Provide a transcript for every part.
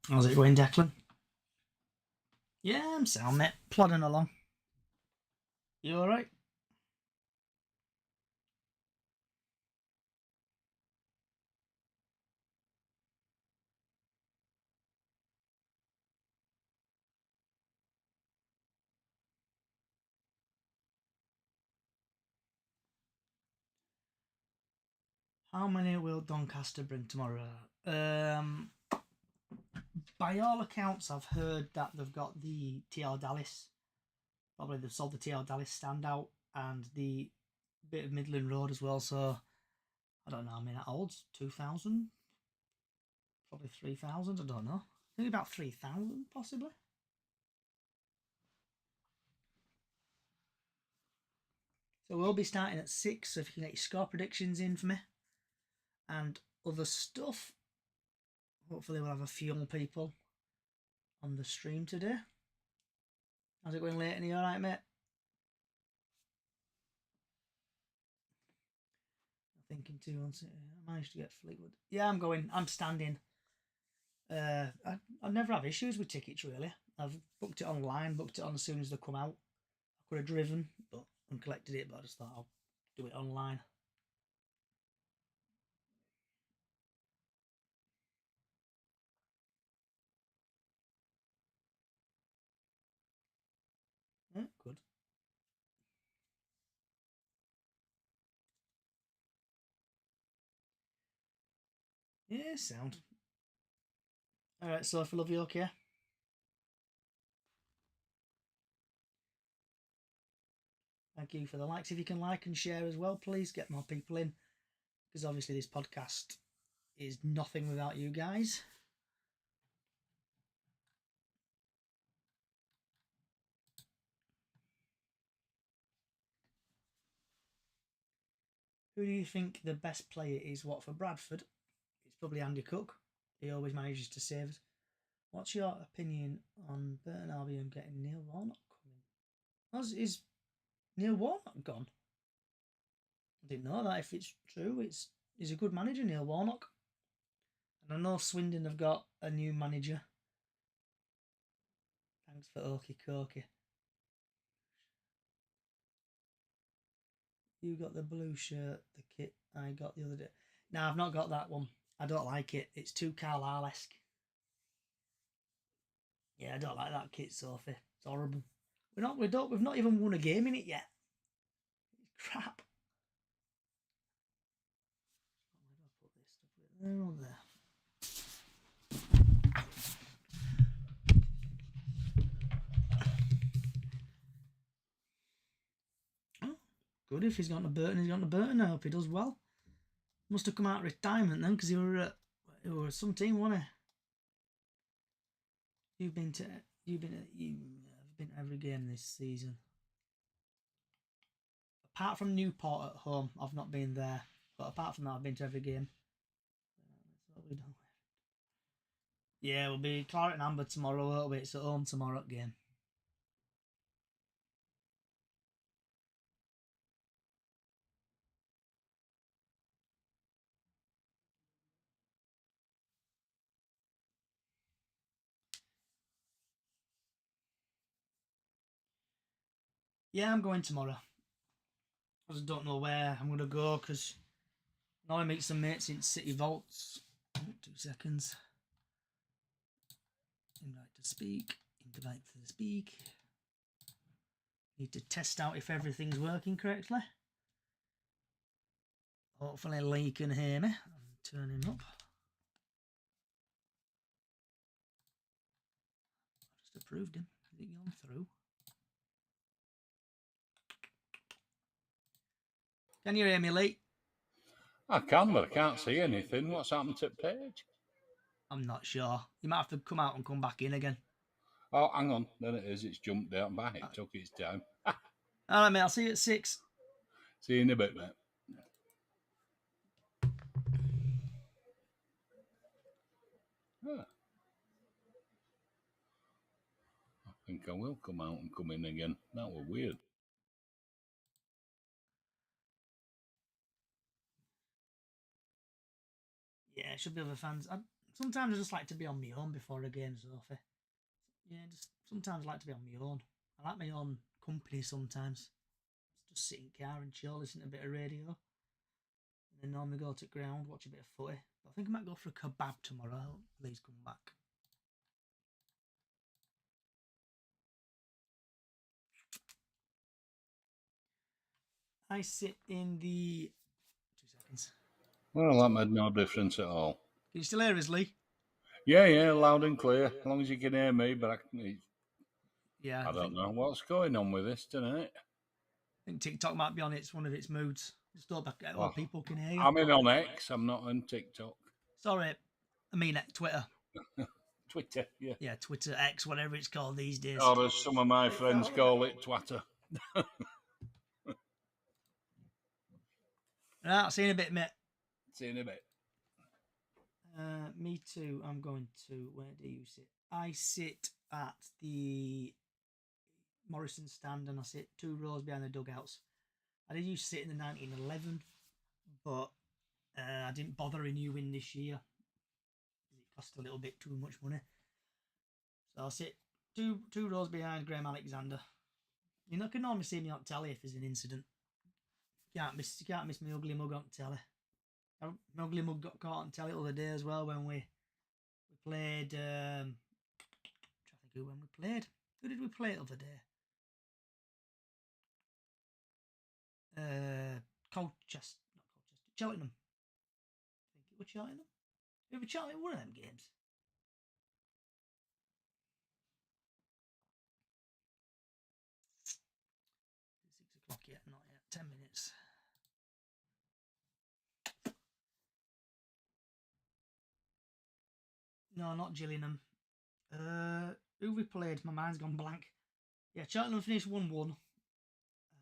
How's it going, Declan? Yeah, I'm sound, mate. Plodding along. You alright? How many will Doncaster bring tomorrow? By all accounts, I've heard that they've got the TL Dallas. Probably they've sold the TL Dallas standout and the bit of Midland Road as well. So I don't know. I mean, that holds 2,000, probably 3,000. I don't know. I think about 3,000 possibly. So we'll be starting at 6. So if you can get your score predictions in for me and other stuff, hopefully we'll have a few more people on the stream today. How's it going, Leighton? Are you alright, mate? Thinking 2 months. I managed to get Fleetwood. Yeah, I'm going. I'm standing. I never have issues with tickets really. I've booked it online, booked it on as soon as they come out. I could have driven, but and collected it, but I just thought I'll do it online. Yeah, good. Yeah, sound. All right, so if I love you, okay. Thank you for the likes. If you can like and share as well, please get more people in, because obviously this podcast is nothing without you guys. Who do you think the best player is? What for Bradford? It's probably Andy Cook. He always manages to save us. What's your opinion on Burton Albion getting Neil Warnock coming? Is Neil Warnock gone? I didn't know that. If it's true, he's a good manager, Neil Warnock. And I know Swindon have got a new manager. Thanks for Okie Kokie. You got the blue shirt, the kit I got the other day. No, I've not got that one. I don't like it. It's too Carlisle-esque. Yeah, I don't like that kit, Sophie. It's horrible. We've not even won a game in it yet. It's crap. Where do I put this stuff? There or there? Oh, good. If he's gone to Burton, he's gone to Burton. I hope he does well. Must have come out of retirement then, because he were some team, wasn't he? You've been to every game this season. Apart from Newport at home, I've not been there. But apart from that, I've been to every game. Yeah, we'll be Claret and Amber tomorrow, won't we? It's at home tomorrow game. Yeah, I'm going tomorrow. I just don't know where I'm going to go because now I meet some mates in City Vaults. 2 seconds. Invite to speak. Invite to speak. Need to test out if everything's working correctly. Hopefully Lee can hear me. I'm turning up. I just approved him. Is it gone through? Can you hear me, Lee? I can, but I can't see anything. What's happened to the page? I'm not sure. You might have to come out and come back in again. Oh, hang on. There it is. It's jumped out and back. It took its time. All right, mate. I'll see you at 6. See you in a bit, mate. Ah. I think I will come out and come in again. That was weird. Yeah, it should be other fans. sometimes I just like to be on my own before a game, Sophie. Yeah, just sometimes I like to be on my own. I like my own company sometimes. Just sit in the car and chill, listen to a bit of radio. And then normally go to ground, watch a bit of footy. But I think I might go for a kebab tomorrow. Please come back. I sit in the... 2 seconds. Well, that made no difference at all. Can you still hear us, Lee? Yeah, loud and clear. As long as you can hear me, but Yeah. I don't know what's going on with this tonight. I think TikTok might be on one of its moods. Just hope people can hear you. I'm in on X. I'm not on TikTok. Sorry, I mean Twitter. Twitter, yeah. Yeah, Twitter, X, whatever it's called these days. Or as some of my friends call it, Twatter. Right, see you in a bit, mate. See you in a bit. Me too. I'm going to... Where do you sit? I sit at the Morrison stand and I sit 2 rows behind the dugouts. I did used to sit in the 1911, but I didn't bother renewing this year. It cost a little bit too much money. So I'll sit two rows behind Graham Alexander. You can normally see me on telly if there's an incident. You can't miss my ugly mug on telly. My ugly mug got caught on telly the other day as well when we played. I'm trying to think when we played. Who did we play the other day? Colchester, not Colchester, Cheltenham. I think it was Cheltenham. Who were Cheltenham? One of them games. 6 o'clock yet? Not yet. 10 minutes. No, not Gillingham. Who we played? My mind's gone blank. Yeah, Cheltenham finished 1-1. I'm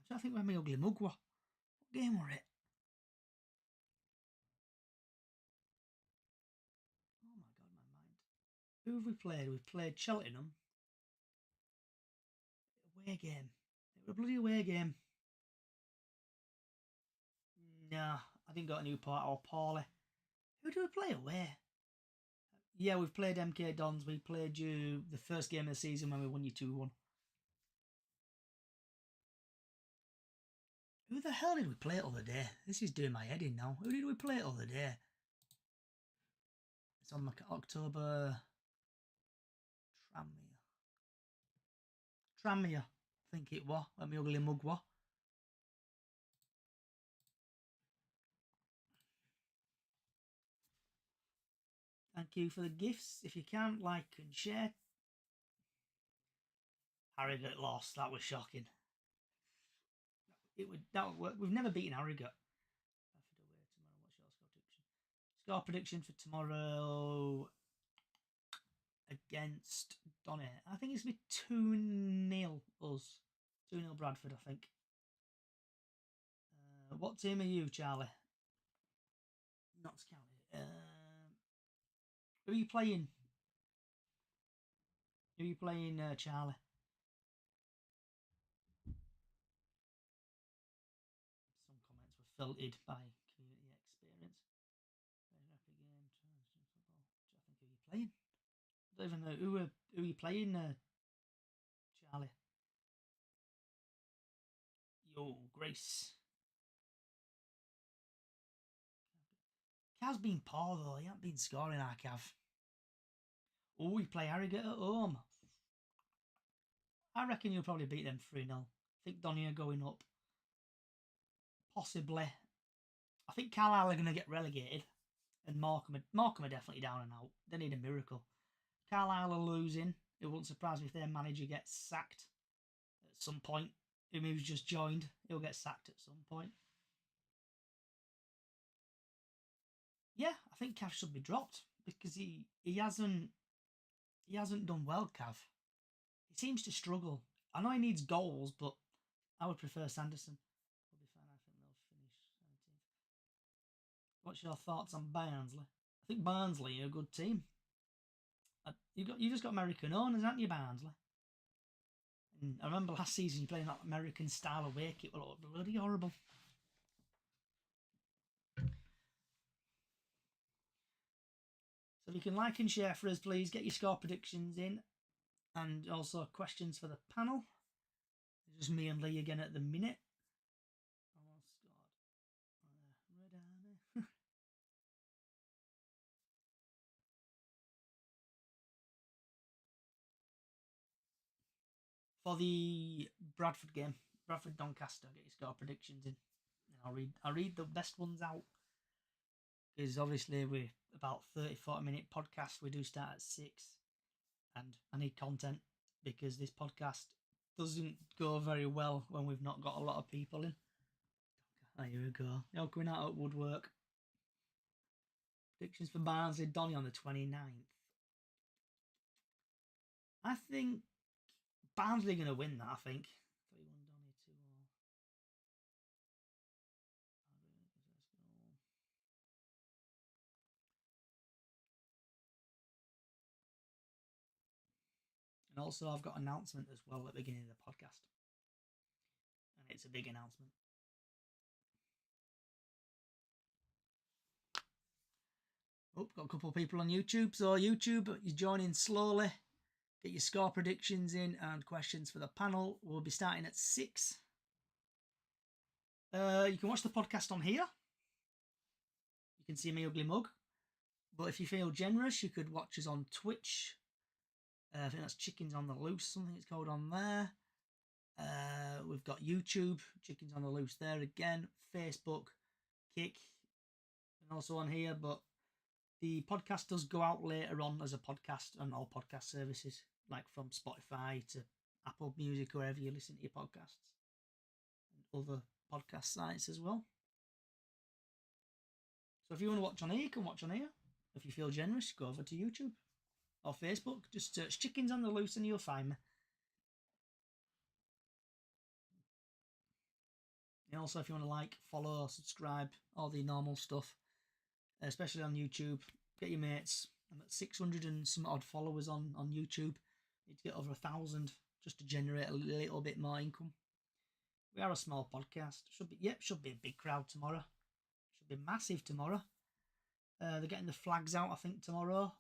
trying to think where my ugly mug was. What game were it? Oh my god, my mind. Who have we played? We've played Cheltenham. Away game. It was a bloody away game. Nah, I didn't got a new part or Paulie. Who do we play away? Yeah, we've played MK Dons. We played you the first game of the season when we won you 2-1. Who the hell did we play the other day? This is doing my head in now. Who did we play the other day? It's on October... Tranmere, I think it was, where my ugly mug was. Thank you for the gifts. If you can, like and share. Harrogate lost. That was shocking. That would work. We've never beaten Harrogate. Score prediction for tomorrow against Donny. I think it's going to be 2-0 us. 2-0 Bradford, I think. What team are you, Charlie? Not County. Who are you playing? Who are you playing, Charlie? Some comments were filtered by community experience. I think who are you playing? I don't even know who are you playing, Charlie. Yo, Grace. Cav's been poor though. He hasn't been scoring our Cav. Oh, we play Harrogate at home. I reckon you'll probably beat them 3-0. I think Donny are going up. Possibly. I think Carlisle are going to get relegated. And Morecambe are definitely down and out. They need a miracle. Carlisle are losing. It wouldn't surprise me if their manager gets sacked at some point. Who's just joined. He'll get sacked at some point. Yeah, I think Cav should be dropped because he hasn't done well, Cav. He seems to struggle. I know he needs goals, but I would prefer Sanderson. Will be fine. I think they'll finish 17th. What's your thoughts on Barnsley? I think Barnsley are a good team. You just got American owners, haven't you, Barnsley? And I remember last season you playing that American style away kit. Well, it was bloody horrible. So if you can like and share for us, please get your score predictions in, and also questions for the panel. It's just me and Lee again at the minute. Almost scored. Red Army. For the Bradford game, Bradford Doncaster, get your score predictions in. And I'll read the best ones out. Because obviously we're about 30-40 minute podcast. We do start at 6. And I need content because this podcast doesn't go very well when we've not got a lot of people in. There you go. You're coming out at woodwork. Predictions for Barnsley, Donny on the 29th. I think Barnsley are going to win that, I think. 3-1 Donny, 2-0. And also I've got an announcement as well at the beginning of the podcast. And it's a big announcement. Oh, got a couple of people on YouTube. So YouTube, you're joining slowly. Get your score predictions in and questions for the panel. We'll be starting at 6. You can watch the podcast on here. You can see my ugly mug. But if you feel generous, you could watch us on Twitch. I think that's Chickens on the Loose, something it's called on there. We've got YouTube, Chickens on the Loose there again. Facebook, Kick, and also on here. But the podcast does go out later on as a podcast on all podcast services, like from Spotify to Apple Music, or wherever you listen to your podcasts, and other podcast sites as well. So if you want to watch on here, you can watch on here. If you feel generous, go over to YouTube or Facebook. Just search Chickens on the Loose and you'll find me. And also, if you want to like, follow, subscribe, all the normal stuff, especially on YouTube, get your mates. I'm at 600 and some odd followers on YouTube. Need to get over 1,000 just to generate a little bit more income. We are a small podcast. Should be a big crowd tomorrow. Should be massive tomorrow. They're getting the flags out, I think, tomorrow.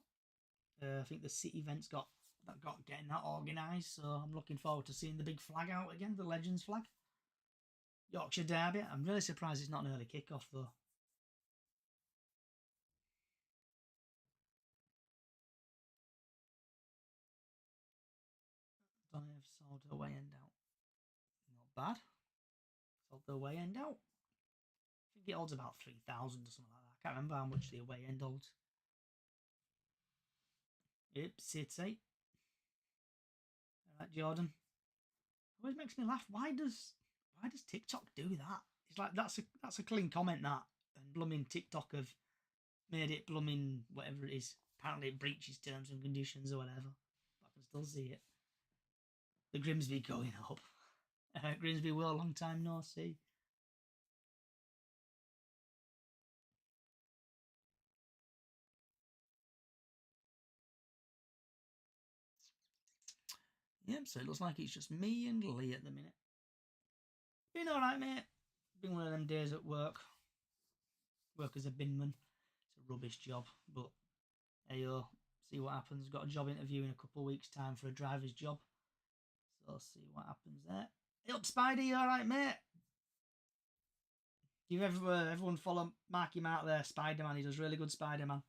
I think the city event's got getting that organised, so I'm looking forward to seeing the big flag out again, the Legends flag. Yorkshire Derby. I'm really surprised it's not an early kick-off, though. Don't have sold the away end out. Not bad. Sold the away end out. I think it holds about 3,000 or something like that. I can't remember how much the away end holds. Yep, City. Alright, Jordan. Always makes me laugh. Why does TikTok do that? It's like that's a clean comment, that, and blooming TikTok have made it blooming whatever it is. Apparently it breaches terms and conditions or whatever. But I can still see it. The Grimsby going up. Grimsby will, long time no see. Yep, so it looks like it's just me and Lee at the minute. Been alright, mate. Been one of them days at work. Work as a binman. It's a rubbish job, but hey, see what happens. Got a job interview in a couple of weeks' time for a driver's job. So see what happens there. Hey up, Spidey, you alright, mate? Give everyone follow Marky Mark there, Spider-Man. He does really good Spider-Man.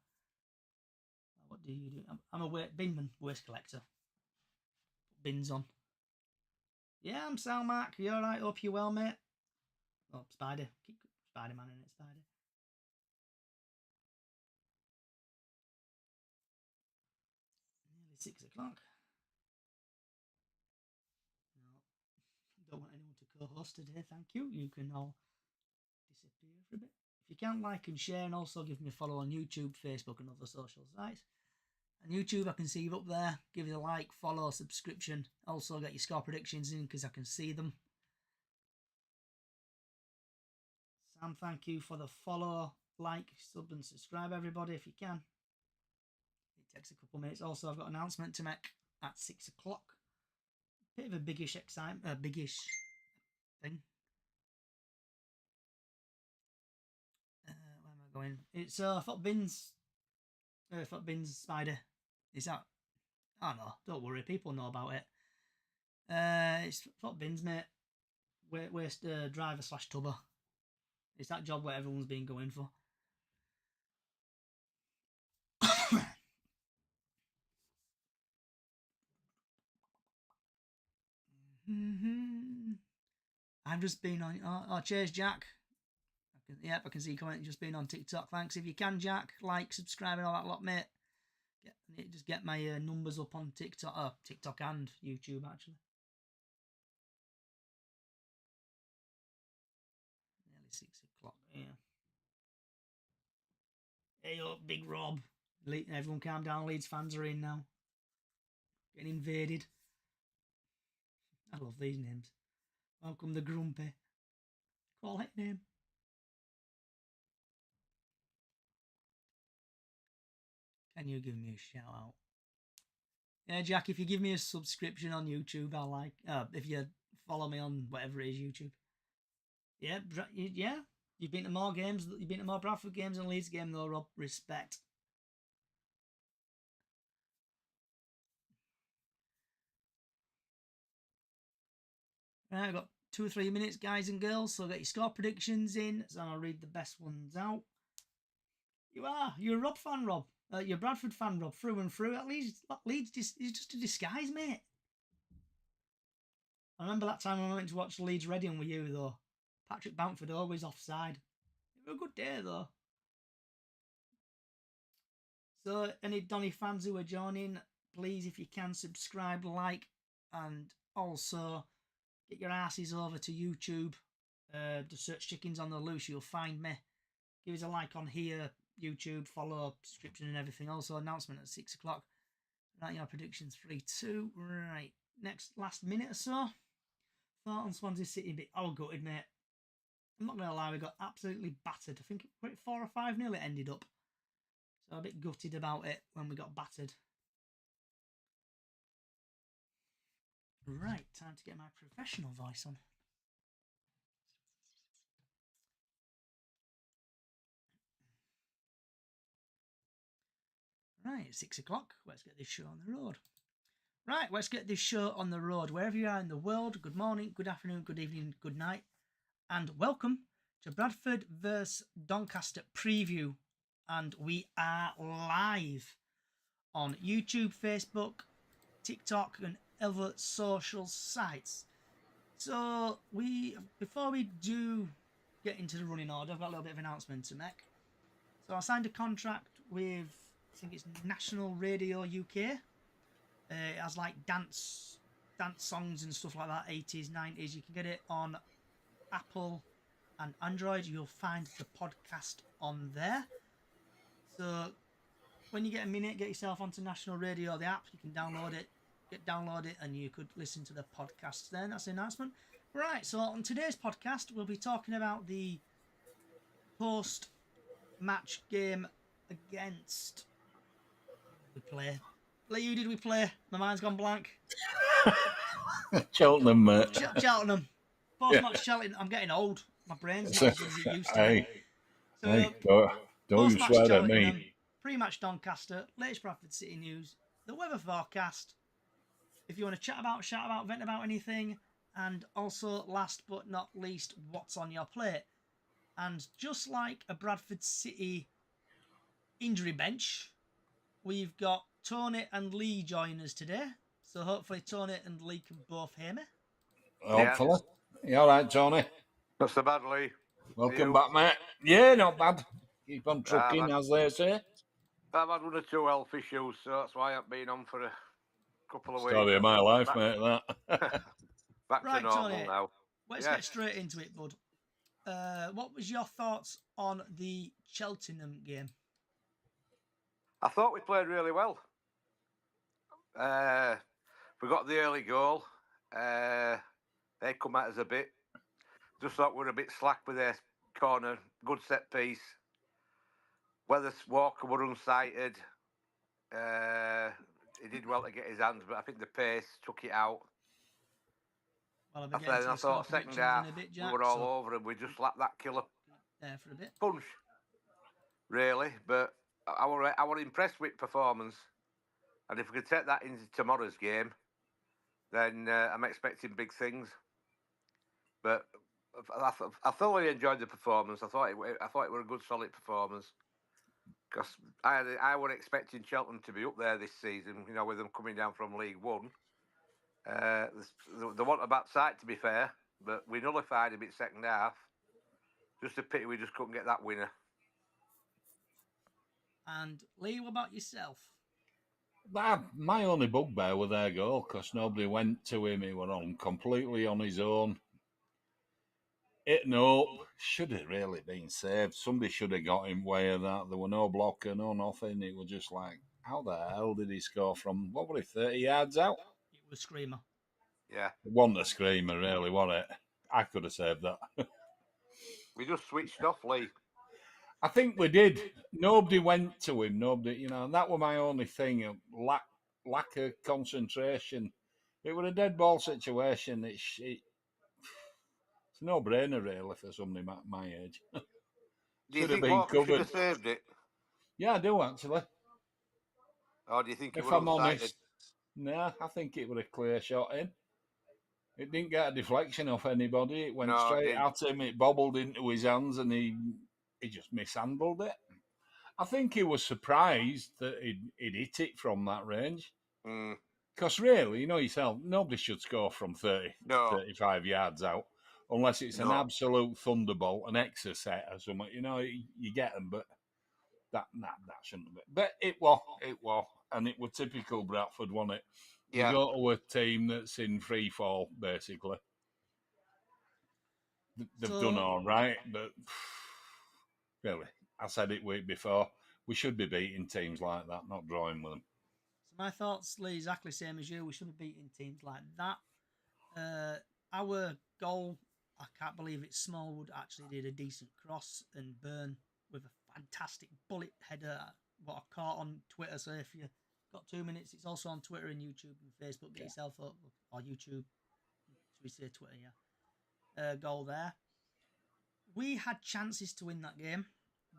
What do you do? I'm a binman, waste collector. Put bins on. Yeah, I'm Sal Mark. You alright? Hope you well, mate. Oh, Spider. Keep Spider-Man in it, Spider. Nearly 6 o'clock. No, don't want anyone to co-host today, thank you. You can all disappear for a bit. If you can, like and share, and also give me a follow on YouTube, Facebook, and other social sites. And YouTube, I can see you up there. Give it a like, follow, subscription. Also get your score predictions in because I can see them. Sam, thank you for the follow, like, sub, and subscribe, everybody, if you can. It takes a couple of minutes. Also, I've got an announcement to make at 6 o'clock. Bit of a biggish excitement, biggish thing. Where am I going? It's I thought bins. Foot bins, Spider. Is that? Oh no, don't worry. People know about it. It's foot bins, mate. Waste driver / tubber. It's that job where everyone's been going for. I've just been on. Oh, cheers, Jack. I can see you commenting. Just been on TikTok. Thanks. If you can, Jack, like, subscribe, and all that lot, mate. Just get my numbers up on TikTok. TikTok and YouTube, actually. Nearly 6 o'clock. Yeah. Hey up, Big Rob. Everyone calm down. Leeds fans are in now. Getting invaded. I love these names. Welcome the Grumpy. Quality name. Can you give me a shout out? Yeah, Jack, if you give me a subscription on YouTube, I'll like. If you follow me on whatever it is, YouTube. Yeah, yeah. You've been to more games. You've been to more Bradford games than Leeds game, though, Rob. Respect. Right, I've got 2 or 3 minutes, guys and girls. So get your score predictions in. So I'll read the best ones out. You're a Rob fan, Rob. You're a Bradford fan, Rob, through and through. At Leeds is just a disguise, mate. I remember that time when I went to watch Leeds Reading with you, though. Patrick Bamford always offside. It was a good day, though. So, any Donny fans who are joining, please, if you can, subscribe, like, and also get your asses over to YouTube. Just search Chickens on the Loose, you'll find me. Give us a like on here, YouTube, follow, subscription, and everything. Also, announcement at 6 o'clock. Right, your predictions 3-2. Right, last minute or so. Thought on Swansea City a bit gutted, mate. I'm not going to lie, we got absolutely battered. I think 4 or 5-0 it ended up. So a bit gutted about it when we got battered. Right, time to get my professional voice on. Right, 6 o'clock. Let's get this show on the road. Right, let's get this show on the road. Wherever you are in the world, good morning, good afternoon, good evening, good night. And welcome to Bradford vs Doncaster preview. And we are live on YouTube, Facebook, TikTok, and other social sites. So before we do get into the running order, I've got a little bit of an announcement to make. So I signed a contract with, I think it's National Radio UK. It has like dance songs and stuff like that, 80s, 90s. You can get it on Apple and Android. You'll find the podcast on there. So when you get a minute, get yourself onto National Radio, the app. You can download it, and you could listen to the podcast then. That's the announcement. Right, so on today's podcast, we'll be talking about the post-match game against... Who did we play? My mind's gone blank. Cheltenham, mate. Cheltenham. Post-match Cheltenham. I'm getting old. My brain's not as good as it used to be. So, don't you swear at me. Pre-match Doncaster, latest Bradford City news, the weather forecast. If you want to chat about, vent about anything, and also, last but not least, what's on your plate. And just like a Bradford City injury bench, we've got Tony and Lee joining us today. So hopefully Tony and Lee can both hear me. Hopefully. You all right, Tony? Not so bad, Lee. Welcome back, mate. Yeah, not bad. Keep on trucking, as they say. I've had 1 or 2 health issues, so that's why I haven't been on for a couple of weeks. Story of my life, mate, that. Back Right, to normal Tony, now. Let's get straight into it, bud. What was your thoughts on the Cheltenham game? I thought we played really well. We got the early goal. They come at us a bit. Just thought we were a bit slack with their corner. Good set piece. Whether Walker were unsighted. He did well to get his hands, but I think the pace took it out. Well, I thought second half we were all over and we just lacked that killer there for a bit. punch, really. But I were impressed with performance, and if we could take that into tomorrow's game, then I'm expecting big things. But I thoroughly enjoyed the performance. I thought it was a good, solid performance. Because I were expecting Cheltenham to be up there this season, you know, with them coming down from League One. They want a bad sight, to be fair, but we nullified a bit second half. Just a pity we just couldn't get that winner. And Lee, what about yourself? My only bugbear with their goal, because nobody went to him. He were on completely on his own. Up should have really been saved. Somebody should have got him way of that. There were no blocker, no nothing. It was just like, how the hell did he score from, what were he, 30 yards out? It was Screamer. Yeah. It wasn't a screamer, really, was it? I could have saved that. We just switched off, Lee. I think we did. Nobody went to him. Nobody, and that was my only thing. Lack of concentration. It was a dead ball situation. It's a no-brainer, really, for somebody my age. Do you Should have think been Walker should covered. have saved it? Yeah, I do, actually. Or do you think it If was I'm unsighted? honest, no, I think it was a clear shot in. It didn't get a deflection off anybody. It went straight at him. It bobbled into his hands, and he just mishandled it. I think he was surprised that he'd hit it from that range. Because really, you know yourself, nobody should score from 35 yards out unless it's an absolute thunderbolt, an exocet or something. You get them, but that shouldn't have been. But it was. And it was typical Bradford, wasn't it? Yeah. You go to a team that's in free fall, basically. They've done all right, but really, I said it week before, we should be beating teams like that, not drawing with them. So my thoughts, Lee, exactly the same as you. We should be beating teams like that. Our goal, I can't believe it, Smallwood actually did a decent cross, and Byrne with a fantastic bullet header, what I caught on Twitter. So if you've got 2 minutes, it's also on Twitter and YouTube and Facebook. Get yourself up, or YouTube, should we say Twitter, yeah. Goal there. We had chances to win that game,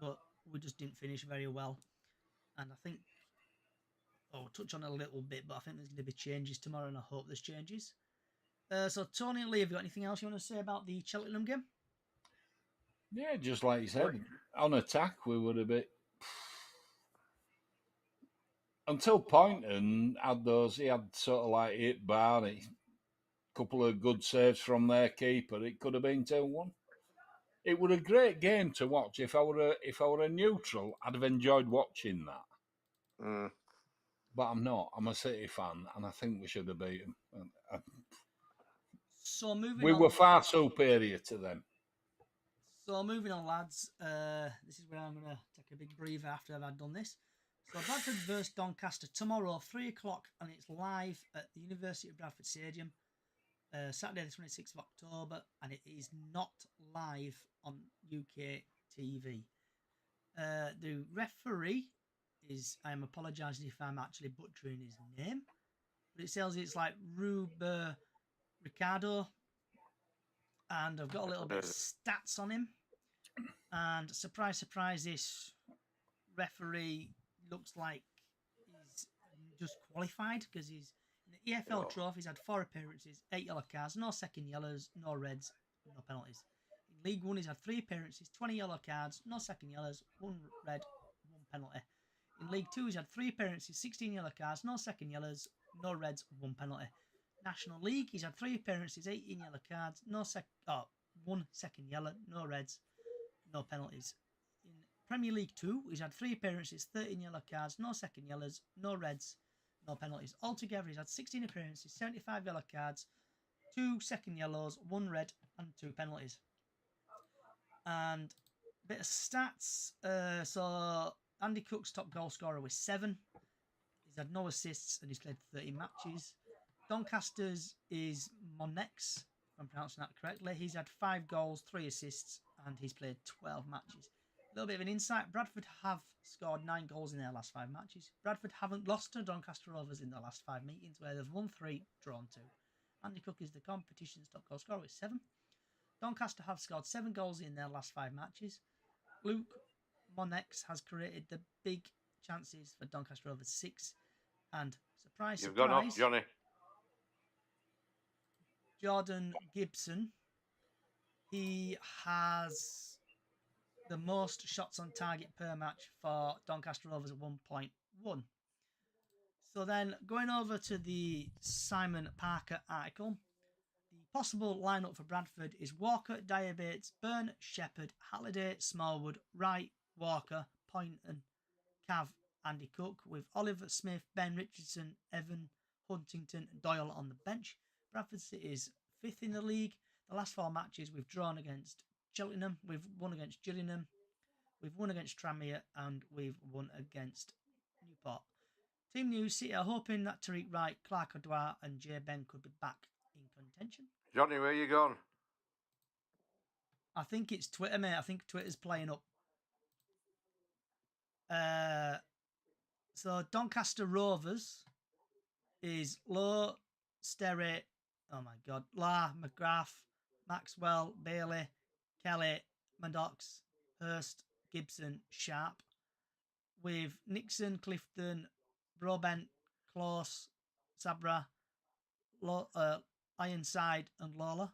but we just didn't finish very well. And I think, I'll touch on it a little bit, but I think there's going to be changes tomorrow, and I hope there's changes. So, Tony and Lee, have you got anything else you want to say about the Cheltenham game? Yeah, just like you said, on attack, we were a bit... Until Poynton he had sort of like hit Barney. A couple of good saves from their keeper. It could have been 2-1. It was a great game to watch. If I were a neutral, I'd have enjoyed watching that. But I'm not. I'm a City fan, and I think we should have beaten them. So moving on, we were far superior to them. So moving on, lads. This is where I'm going to take a big breather after I've done this. So Bradford versus Doncaster tomorrow, 3 o'clock, and it's live at the University of Bradford Stadium, Saturday the 26th of October, and it is not live on UK TV. The referee is, I am apologising if I'm actually butchering his name, but it says it's like Ruber Ricardo, and I've got a little bit of stats on him, and surprise, surprise, this referee looks like he's just qualified, because he's in the EFL Trophy. He's had 4 appearances, 8 yellow cards, no second yellows, no reds, no penalties. In League One, he's had 3 appearances, 20 yellow cards, no second yellows, 1 red, 1 penalty. In League Two, he's had 3 appearances, 16 yellow cards, no second yellows, no reds, 1 penalty. National League, he's had 3 appearances, 18 yellow cards, 1 second yellow, no reds, no penalties. In Premier League 2, he's had 3 appearances, 13 yellow cards, no second yellows, no reds, no penalties. Altogether, he's had 16 appearances, 75 yellow cards, 2 second yellows, 1 red, and 2 penalties. And a bit of stats. So Andy Cook's top goal scorer with 7. He's had no assists and he's played 30 matches. Doncaster's is Monex, if I'm pronouncing that correctly. He's had 5 goals, 3 assists, and he's played 12 matches. A little bit of an insight. Bradford have scored 9 goals in their last 5 matches. Bradford haven't lost to Doncaster Rovers in their last 5 meetings, where they've won 3, drawn 2. Andy Cook is the competition's top goal scorer with 7. Doncaster have scored 7 goals in their last 5 matches. Luke Monex has created the big chances for Doncaster Rovers 6. And surprise, You've surprise, gone off, Johnny. Jordan Gibson, he has the most shots on target per match for Doncaster Rovers at 1.1. So then going over to the Simon Parker article, the possible lineup for Bradford is Walker, Diabates, Byrne, Shepherd, Halliday, Smallwood, Wright, Walker, Poynton, Cav, Andy Cook, with Oliver Smith, Ben Richardson, Evan, Huntington and Doyle on the bench. Bradford City is 5th in the league. The last 4 matches we've drawn against Cheltenham, we've won against Gillingham, we've won against Tranmere and we've won against Newport. Team news, City are hoping that Tariq Wright, Clark O'Dwyer and Jay Ben could be back in contention. Johnny, where you gone? I think it's Twitter, mate. I think Twitter's playing up. So Doncaster Rovers is Lowe, Sterry, oh my God, La, McGrath, Maxwell, Bailey, Kelly, Maddox, Hurst, Gibson, Sharp, with Nixon, Clifton, Brobent, Close, Sabra, Ironside and Lawler.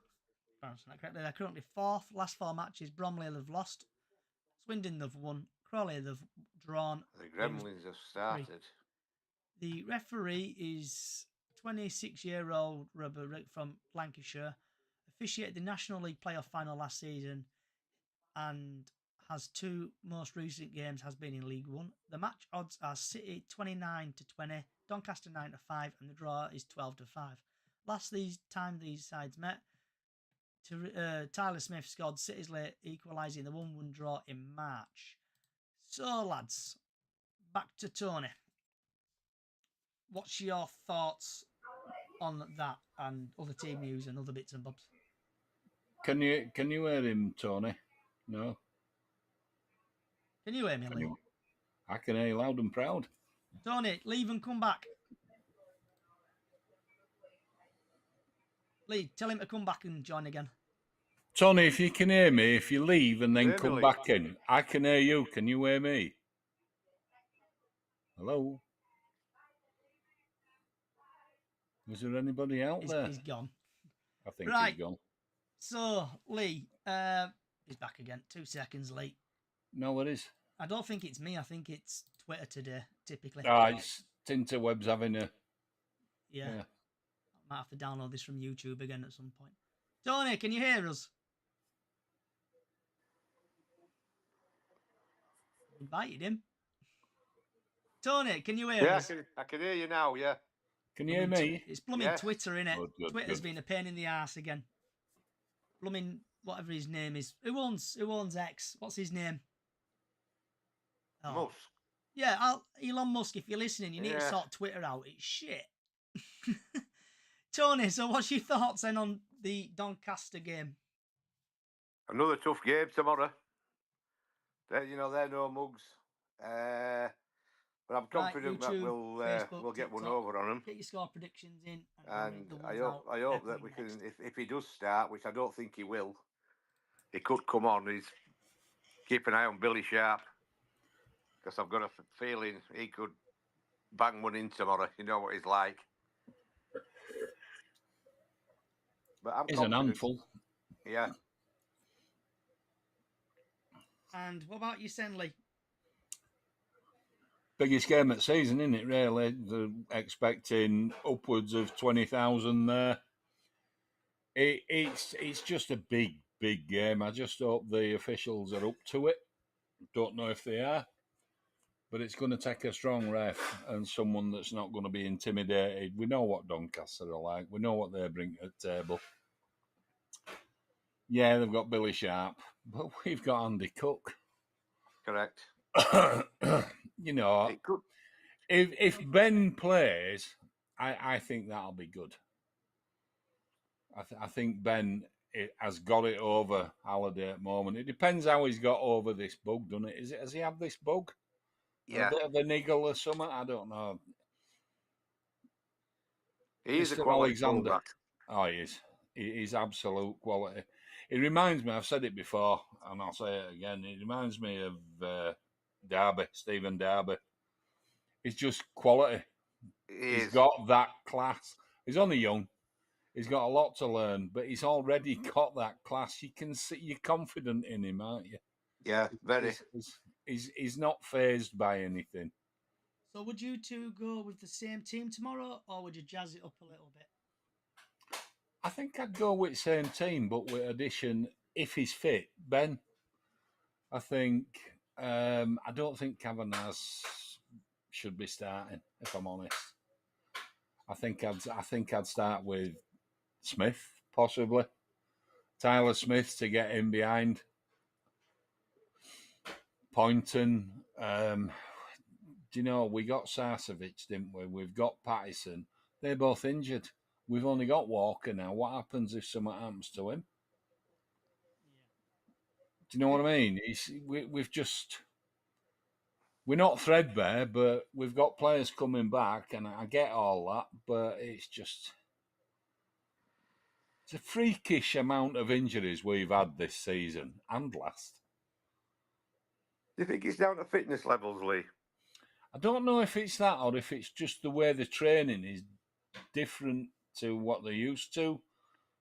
Pronouncing that correctly. They're currently 4th. Last 4 matches, Bromley have lost. Swindon they've won. Crawley they've drawn. The Gremlins have started. The referee is 26-year-old Rubber Rick from Lancashire. Officiated the National League playoff final last season and has 2 most recent games has been in League One. The match odds are City 29-20, Doncaster 9-5, and the draw is 12-5. Last time these sides met, Tyler Smith scored City's late, equalising the 1-1 draw in March. So, lads, back to Tony. What's your thoughts on that and other team news and other bits and bobs? Can you hear him, Tony? No. Can you hear me, Lee? I can hear you loud and proud. Tony, leave and come back. Lee, tell him to come back and join again. Tony, if you can hear me, if you leave and then come back in, I can hear you. Can you hear me? Hello? Is there anybody out there? He's gone. I think right. He's gone. So, Lee, he's back again. 2 seconds late. No, it is. I don't think it's me. I think it's Twitter today, typically. It's Tinterweb's having a... Yeah. I might have to download this from YouTube again at some point. Tony, can you hear us? Invited him. Tony, can you hear us? Yeah, I can hear you now, yeah. Can you hear me? It's blooming Twitter, innit? Good, Twitter's been a pain in the arse again. Blooming whatever his name is. Who owns X? What's his name? Oh. Musk. Yeah, Elon Musk, if you're listening, you need to sort Twitter out. It's shit. Tony, so what's your thoughts then on the Doncaster game? Another tough game tomorrow. They're no mugs. But I'm confident that we'll get one over on them. Get your score predictions in. And I hope that we can, if he does start, which I don't think he will, he could come on. Keep an eye on Billy Sharp. Because I've got a feeling he could bang one in tomorrow. You know what he's like. But I'm he's confident. An handful. Yeah. And what about you, Senley? Biggest game of the season, isn't it, really? They're expecting upwards of 20,000 there. It's just a big game. I just hope the officials are up to it. Don't know if they are. But it's going to take a strong ref and someone that's not going to be intimidated. We know what Doncaster are like. We know what they bring to the table. Yeah, they've got Billy Sharp, but we've got Andy Cook. Correct. You know, if Ben plays, I think that'll be good. I think Ben has got it over Halliday at the moment. It depends how he's got over this bug, doesn't it? Has he had this bug? Yeah. A bit of a niggle or something? I don't know. He's a quality fullback. Oh, he is. He's absolute quality. It reminds me, I've said it before, and I'll say it again, it reminds me of Darby, Stephen Darby. He's just quality. He's is. got that class. He's only young. He's got a lot to learn, but he's already got that class. You can see you're confident in him, aren't you? Yeah, very. He's not phased by anything. So would you two go with the same team tomorrow, or would you jazz it up a little bit? I think I'd go with same team, but with addition, if he's fit, Ben. I think I don't think Kavanagh should be starting. If I'm honest, I think I'd start with Smith possibly, Tyler Smith to get in behind Poynton. Do you know we got Sarcevic, didn't we? We've got Pattison. They're both injured. We've only got Walker now. What happens if something happens to him? Do you know what I mean? We're not threadbare, but we've got players coming back, and I get all that, but it's a freakish amount of injuries we've had this season and last. Do you think it's down to fitness levels, Lee? I don't know if it's that or if it's just the way the training is different to what they're used to.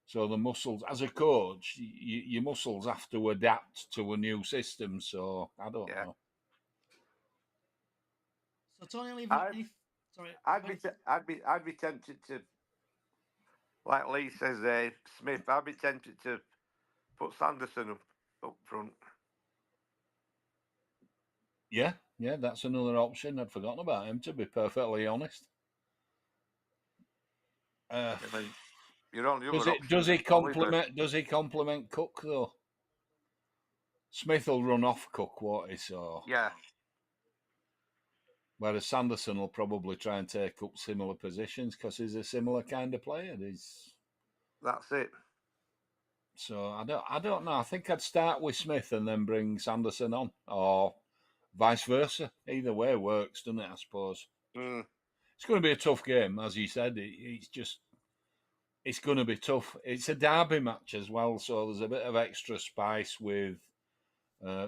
So the muscles, as a coach, your muscles have to adapt to a new system. So I don't know. So Tony, leave sorry. I'd be tempted to, like Lee says there, Smith. I'd be tempted to put Sanderson up front. Yeah, that's another option. I'd forgotten about him, to be perfectly honest. Your only other option. Does he complement Cook though? Smith will run off Cook, won't he? So yeah. Whereas Sanderson will probably try and take up similar positions because he's a similar kind of player. That's it. So I don't know. I think I'd start with Smith and then bring Sanderson on, or vice versa. Either way works, doesn't it? I suppose. It's going to be a tough game, as you said. It's going to be tough. It's a derby match as well, so there's a bit of extra spice with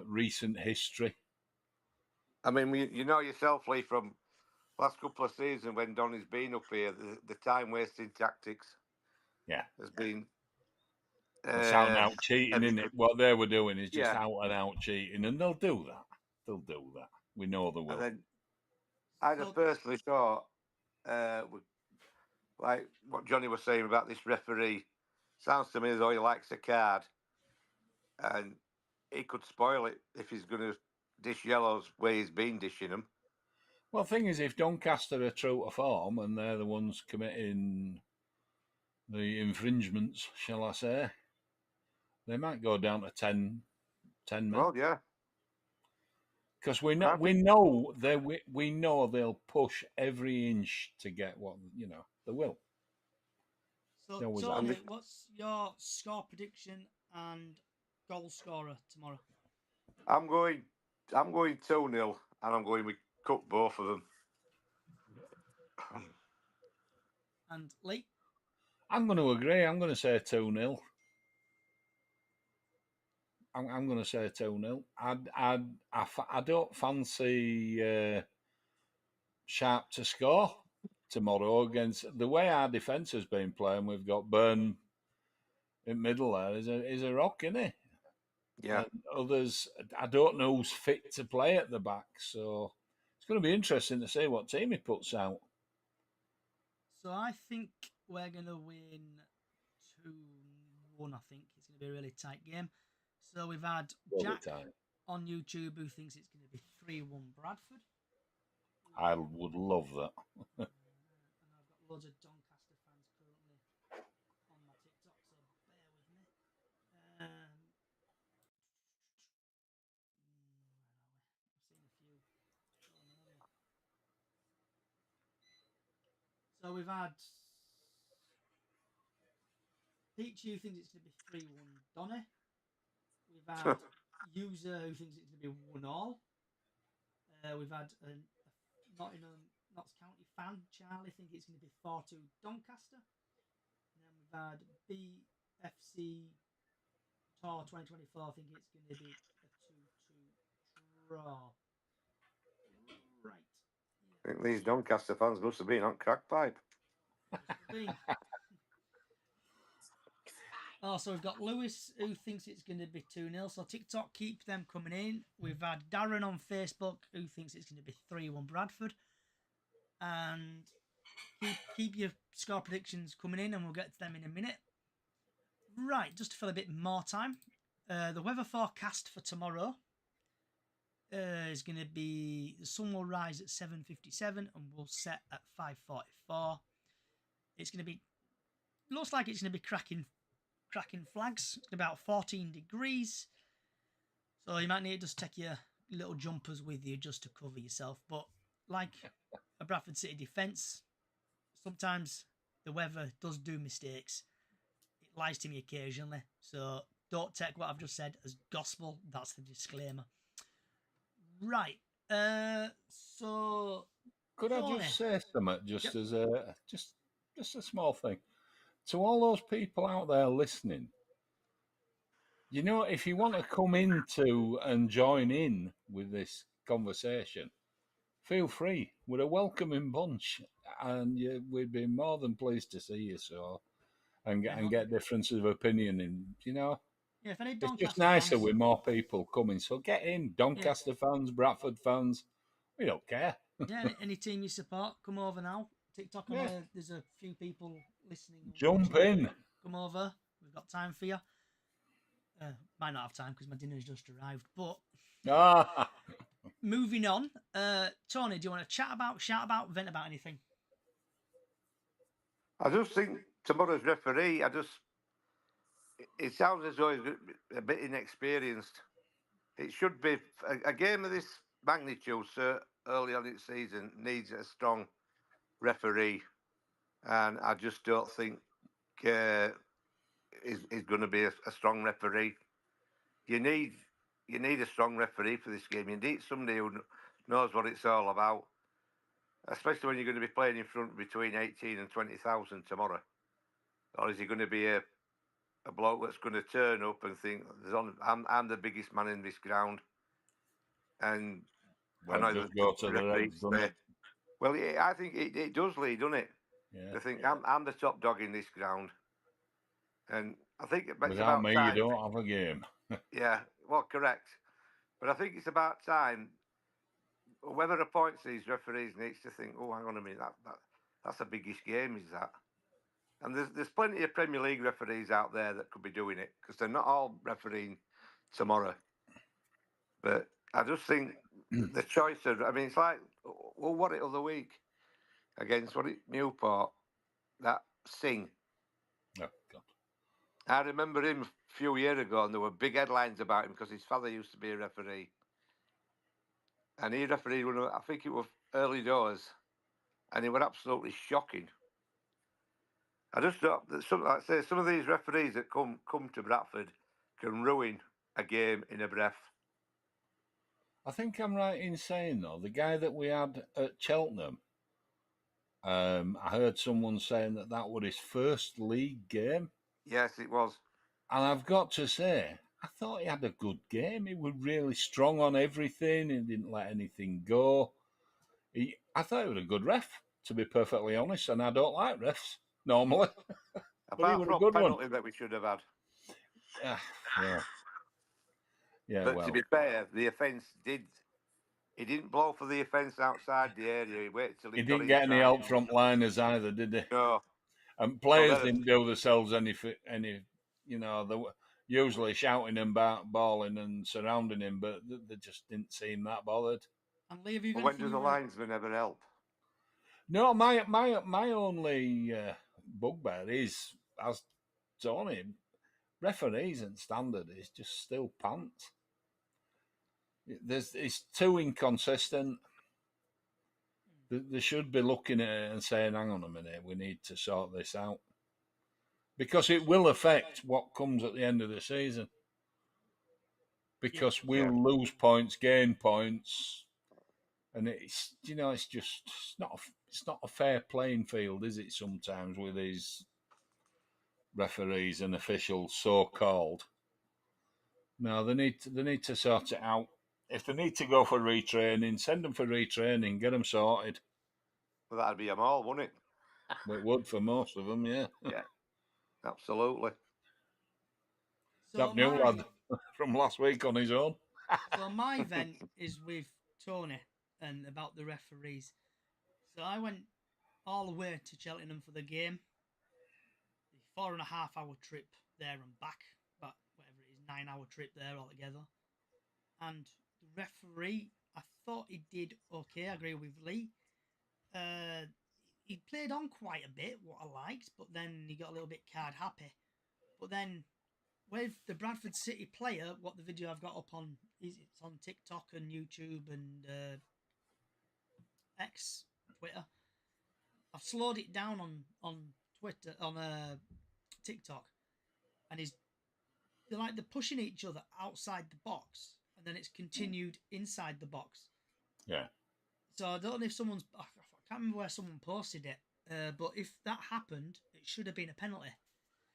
recent history. I mean, you know yourself, Lee, from last couple of seasons when Donny's been up here, the time wasting tactics, has been. It's out and out cheating, isn't it? What they were doing is just out and out cheating, and they'll do that. We know they will. And then I just personally thought, like what Johnny was saying about this referee, sounds to me as though he likes a card, and he could spoil it if he's going to dish yellows where he's been dishing them. Well, the thing is, if Doncaster are true to form and they're the ones committing the infringements, shall I say, they might go down to 10 men. Well, yeah. Because we know they'll push every inch to get what they will. So Tony, what's your score prediction and goal scorer tomorrow? I'm going 2-0, and I'm going with Cook both of them. And Lee? I'm going to agree. I'm going to say 2-0. I'm going to say 2-0. I don't fancy Sharp to score tomorrow against the way our defence has been playing. We've got Byrne in middle there. Is a rock, isn't he? Yeah. And others, I don't know who's fit to play at the back. So it's going to be interesting to see what team he puts out. So I think we're going to win 2-1. I think it's going to be a really tight game. So we've had Jack on YouTube who thinks it's going to be 3-1 Bradford. I would love that. And I've got loads of Doncaster fans currently on my TikTok, so bear with me. I've seen a few. So we've had Peachy who thinks it's going to be 3-1 Donny. We've had User who thinks it's going to be 1-all. We've had a Notts County fan, Charlie, think it's going to be 4-2 Doncaster. And then we've had BFC Tour 2024, think it's going to be a 2-2 draw. I think these Doncaster fans must have been on crack pipe. Must have been. Oh, so we've got Lewis who thinks it's going to be 2-0. So TikTok, keep them coming in. We've had Darren on Facebook who thinks it's going to be 3-1 Bradford. And keep your score predictions coming in and we'll get to them in a minute. Right, just to fill a bit more time. The weather forecast for tomorrow is going to be the sun will rise at 7:57 and will set at 5:44. It's going to be looks like it's going to be cracking flags. It's about 14 degrees, so you might need to just take your little jumpers with you just to cover yourself. But like a Bradford City defence, sometimes the weather does do mistakes. It lies to me occasionally, so don't take what I've just said as gospel. That's the disclaimer. Right. So could Tony, I just say something, Yep. as a just a small thing to all those people out there listening? You know, if you want to come into and join in with this conversation, feel free. We're a welcoming bunch, and we'd be more than pleased to see you. So, and get differences of opinion, and yeah, if any it's Doncaster just nicer fans, with more people coming. So get in, Doncaster fans, Bradford fans. We don't care. Yeah, any team you support, come over now. TikTok, I know there's a few people listening. Jump in. Come over. We've got time for you. Might not have time because my dinner's just arrived. But moving on. Tony, do you want to shout about, vent about anything? I just think tomorrow's referee, it sounds as though he's a bit inexperienced. It should be a game of this magnitude, so early on in the season, needs a strong referee, and I just don't think he's going to be a strong referee. You need a strong referee for this game. You need somebody who knows what it's all about, especially when you're going to be playing in front between 18 and 20,000 tomorrow. Or is he going to be a bloke that's going to turn up and think, I'm the biggest man in this ground, and well, just go to the Reds, doesn't it? Well, yeah, I think it does lead, doesn't it? Yeah. I think I'm the top dog in this ground, and I think it's Without about me, time. you don't have a game. Yeah, well, correct. But I think it's about time. Whoever appoints these referees needs to think, oh, hang on a minute, that's the biggest game, is that? And there's plenty of Premier League referees out there that could be doing it because they're not all refereeing tomorrow. But I just think the choice of, I mean, it's like, well, what it other week against Newport, that Singh. Oh, God. I remember him a few years ago, and there were big headlines about him because his father used to be a referee. And he refereed one of, I think it was early doors, and it was absolutely shocking. I just thought that some of these referees that come to Bradford can ruin a game in a breath. I think I'm right in saying, though, the guy that we had at Cheltenham, I heard someone saying that was his first league game. Yes, it was. And I've got to say, I thought he had a good game. He was really strong on everything. He didn't let anything go. I thought he was a good ref, to be perfectly honest. And I don't like refs normally. Apart from a penalty that we should have had. Yeah, but to be fair, the offence he didn't blow for the offence outside the area. He waited till he didn't get any help from liners either, did he? No. And players didn't do themselves any. They were usually shouting and bawling and surrounding him, but they just didn't seem that bothered. And Lee, have you when do the linesmen ever help? No, my only bugbear is, as Tony, referees and standard is just still pants. It's too inconsistent. They should be looking at it and saying, hang on a minute, we need to sort this out. Because it will affect what comes at the end of the season. Because we'll lose points, gain points. And it's not a fair playing field, is it, sometimes, with these referees and officials, so-called. No, they need to sort it out. If they need to go for retraining, send them for retraining, get them sorted. Well, that'd be them all, wouldn't it? It would for most of them, yeah. Yeah, absolutely. That new lad from last week on his own. So my vent is with Tony and about the referees. So I went all the way to Cheltenham for the game. 4.5 hour trip there and back, but whatever it is, 9 hour trip there altogether. And the referee, I thought he did okay. I agree with Lee. He played on quite a bit, what I liked, but then he got a little bit card happy. But then with the Bradford City player, what the video I've got up on is it's on TikTok and YouTube and X, Twitter. I've slowed it down on Twitter on TikTok, and they're pushing each other outside the box, and then it's continued inside the box. Yeah. So I don't know if I can't remember where someone posted it, but if that happened, it should have been a penalty.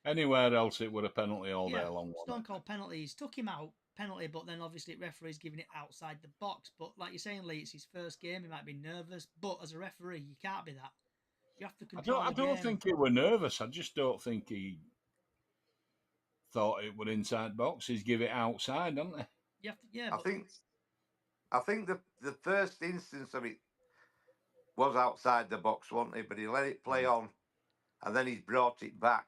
Anywhere else, it would have penalty all day long. Stone Cold penalty. He's took him out, penalty, but then obviously referee's giving it outside the box. But like you're saying, Lee, it's his first game. He might be nervous, but as a referee, you can't be that. You have to control. I don't think he were nervous. I just don't think he thought it were inside boxes. Give it outside, don't they? You have to, yeah. I think the first instance of it was outside the box, wasn't it? But he let it play on, and then he's brought it back.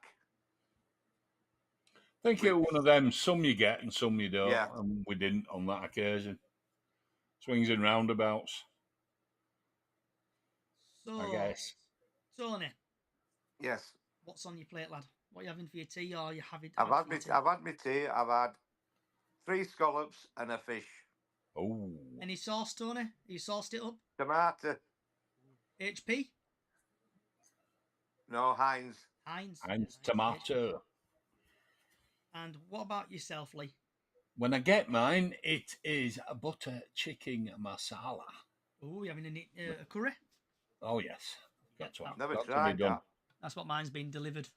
I think it was one of them. Some you get and some you don't. Yeah. And we didn't on that occasion. Swings and roundabouts. So, I guess. Tony. Yes. What's on your plate, lad? What are you having for your tea, or you have it? I've had my tea. I've had 3 scallops and a fish. Oh. Any sauce, Tony? You sauced it up? Tomato. HP? No, Heinz. Heinz tomato. And what about yourself, Lee? When I get mine, it is a butter chicken masala. Oh, you having a curry? Oh, yes. Never tried that. That's what mine's been delivered.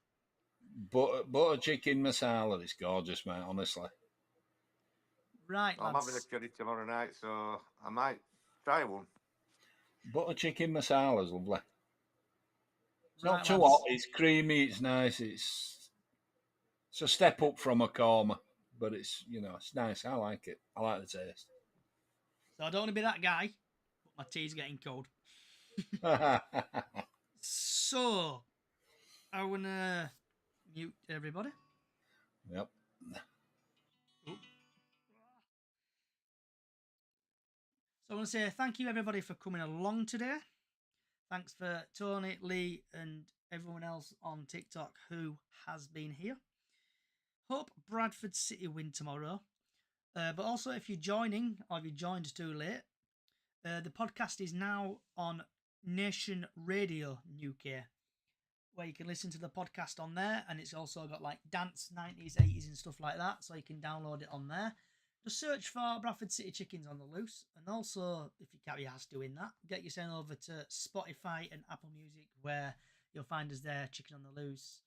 Butter chicken masala is gorgeous, mate, honestly. Right, I'm having a curry tomorrow night, so I might try one. Butter chicken masala is lovely. It's Right, not too hot, it's creamy, it's nice, it's a step up from a korma, but it's nice. I like it. I like the taste. So I don't want to be that guy, but my tea's getting cold. So I want to mute everybody. Yep. Ooh. So I want to say thank you everybody for coming along today. Thanks for Tony, Lee, and everyone else on TikTok who has been here. Hope Bradford City win tomorrow. But also, if you're joining or if you joined too late, the podcast is now on Nation Radio UK, where you can listen to the podcast on there, and it's also got like dance 90s, 80s and stuff like that, so you can download it on there. Just search for Bradford City Chickens on the Loose, and also, if you can't be asked doing that, get yourself over to Spotify and Apple Music, where you'll find us there, Chicken on the Loose,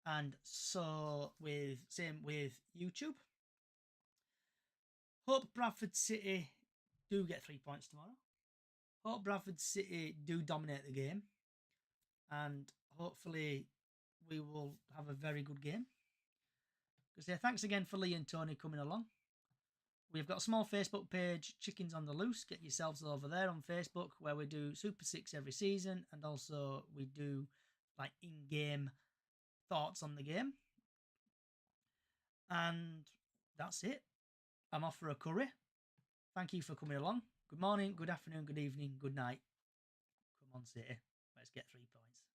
and so same with YouTube. Hope Bradford City do get 3 points tomorrow. Hope Bradford City do dominate the game, and hopefully we will have a very good game. So thanks again for Lee and Tony coming along. We've got a small Facebook page, Chickens on the Loose. Get yourselves over there on Facebook, where we do Super 6 every season, and also we do like in-game thoughts on the game. And that's it. I'm off for a curry. Thank you for coming along. Good morning, good afternoon, good evening, good night. Come on, City. Let's get 3 points.